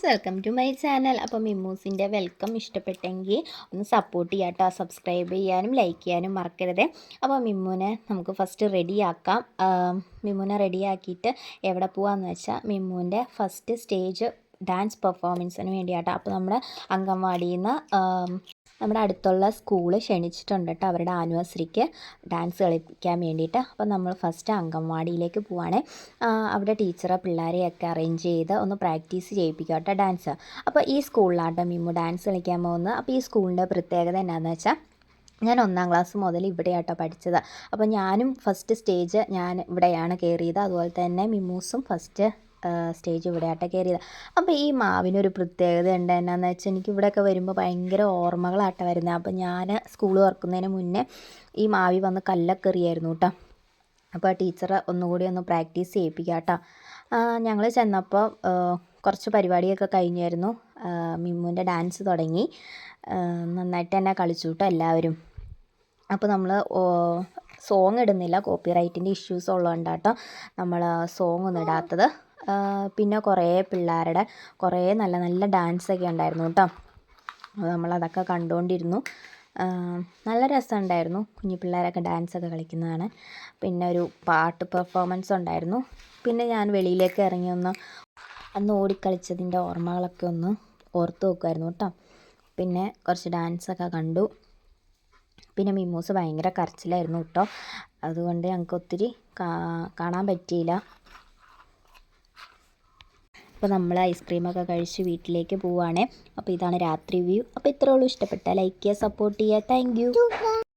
Friends, welcome to my channel. അപ്പോൾ മിമ്മൂസിൻ്റെ welcome ഇഷ്ടപ്പെട്ടെങ്കിൽ ഒന്ന് സപ്പോർട്ട് ചെയ്യാം കേട്ടോ. സബ്സ്ക്രൈബ് ചെയ്യാനും ലൈക്ക് ചെയ്യാനും മറക്കരുത്. അപ്പോൾ മിമ്മൂനെ നമുക്ക് ഫസ്റ്റ് റെഡിയാക്കാം. മിമ്മൂനെ റെഡിയാക്കിയിട്ട് എവിടെ പോകാമെന്ന് വെച്ചാൽ മിമ്മൂൻ്റെ ഫസ്റ്റ് സ്റ്റേജ് ഡാൻസ് പെർഫോമൻസിന് വേണ്ടിയാട്ടോ. അപ്പോൾ നമ്മുടെ അംഗൻവാടിയിൽ നിന്ന് നമ്മുടെ അടുത്തുള്ള സ്കൂള് ക്ഷണിച്ചിട്ടുണ്ട് കേട്ടോ, അവരുടെ ആനിവേഴ്സറിക്ക് ഡാൻസ് കളിക്കാൻ വേണ്ടിയിട്ട്. അപ്പോൾ നമ്മൾ ഫസ്റ്റ് അംഗൻവാടിയിലേക്ക് പോവുകയാണ്. അവിടെ ടീച്ചറെ പിള്ളേരെയൊക്കെ അറേഞ്ച് ചെയ്ത് ഒന്ന് പ്രാക്ടീസ് ചെയ്യിപ്പിക്കുക കേട്ടോ ഡാൻസ്. അപ്പോൾ ഈ സ്കൂളിലാട്ടോ മിമ്മു ഡാൻസ് കളിക്കാൻ പോകുന്നത്. അപ്പോൾ ഈ സ്കൂളിൻ്റെ പ്രത്യേകത എന്താണെന്ന് വെച്ചാൽ, ഞാൻ 1ാം ക്ലാസ് മുതൽ ഇവിടെയാട്ടോ പഠിച്ചത്. അപ്പോൾ ഞാനും ഫസ്റ്റ് സ്റ്റേജ് ഞാൻ ഇവിടെയാണ് കയറിയത്. അതുപോലെ തന്നെ മിമ്മൂസും ഫസ്റ്റ് സ്റ്റേജ് ഇവിടെയാട്ടോ കയറിയത്. അപ്പോൾ ഈ മാവിനൊരു പ്രത്യേകത ഉണ്ട്. എന്നാന്ന് വെച്ചാൽ എനിക്ക് ഇവിടെയൊക്കെ വരുമ്പോൾ ഭയങ്കര ഓർമ്മകളാട്ടോ വരുന്നത്. അപ്പോൾ ഞാൻ സ്കൂൾ തുറക്കുന്നതിന് മുന്നേ ഈ മാവി വന്ന് കല്ലൊക്കെ എറിയായിരുന്നു കേട്ടോ. അപ്പോൾ ടീച്ചർ ഒന്നുകൂടി ഒന്ന് പ്രാക്ടീസ് ചെയ്യിപ്പിക്കുക കേട്ടോ. ഞങ്ങൾ ചെന്നപ്പോൾ കുറച്ച് പരിപാടിയൊക്കെ കഴിഞ്ഞായിരുന്നു. മിമ്മുവിൻ്റെ ഡാൻസ് തുടങ്ങി. നന്നായിട്ട് തന്നെ കളിച്ചു കേട്ടോ എല്ലാവരും. അപ്പോൾ നമ്മൾ സോങ് ഇടുന്നില്ല, കോപ്പിറൈറ്റിൻ്റെ ഇഷ്യൂസ് ഉള്ളതുകൊണ്ടാട്ടോ നമ്മൾ സോങ് ഒന്നും ഇടാത്തത്. പിന്നെ കുറേ പിള്ളേരുടെ കുറേ നല്ല നല്ല ഡാൻസൊക്കെ ഉണ്ടായിരുന്നു കേട്ടോ. നമ്മളതൊക്കെ കണ്ടുകൊണ്ടിരുന്നു. നല്ല രസമുണ്ടായിരുന്നു കുഞ്ഞു പിള്ളേരൊക്കെ ഡാൻസൊക്കെ കളിക്കുന്നതാണ്. പിന്നെ ഒരു പാട്ട് പെർഫോമൻസ് ഉണ്ടായിരുന്നു. പിന്നെ ഞാൻ വെളിയിലേക്ക് ഇറങ്ങി അന്ന് ഓടിക്കളിച്ചതിൻ്റെ ഓർമ്മകളൊക്കെ ഒന്ന് ഓർത്ത് നോക്കുമായിരുന്നു കേട്ടോ. പിന്നെ കുറച്ച് ഡാൻസൊക്കെ കണ്ടു. പിന്നെ മിമ്മൂസ് ഭയങ്കര കരച്ചിലായിരുന്നു കേട്ടോ. അതുകൊണ്ട് ഞങ്ങൾക്ക് ഒത്തിരി കാണാൻ പറ്റിയില്ല. അപ്പോൾ നമ്മൾ ഐസ്ക്രീമൊക്കെ കഴിച്ച് വീട്ടിലേക്ക് പോവുകയാണേ. അപ്പോൾ ഇതാണ് രാത്രി വ്യൂ. അപ്പോൾ ഇത്രയേ ഉള്ളൂ. ഇഷ്ടപ്പെട്ടാൽ ലൈക്ക് ചെയ്യുക, സപ്പോർട്ട് ചെയ്യുക. Thank you.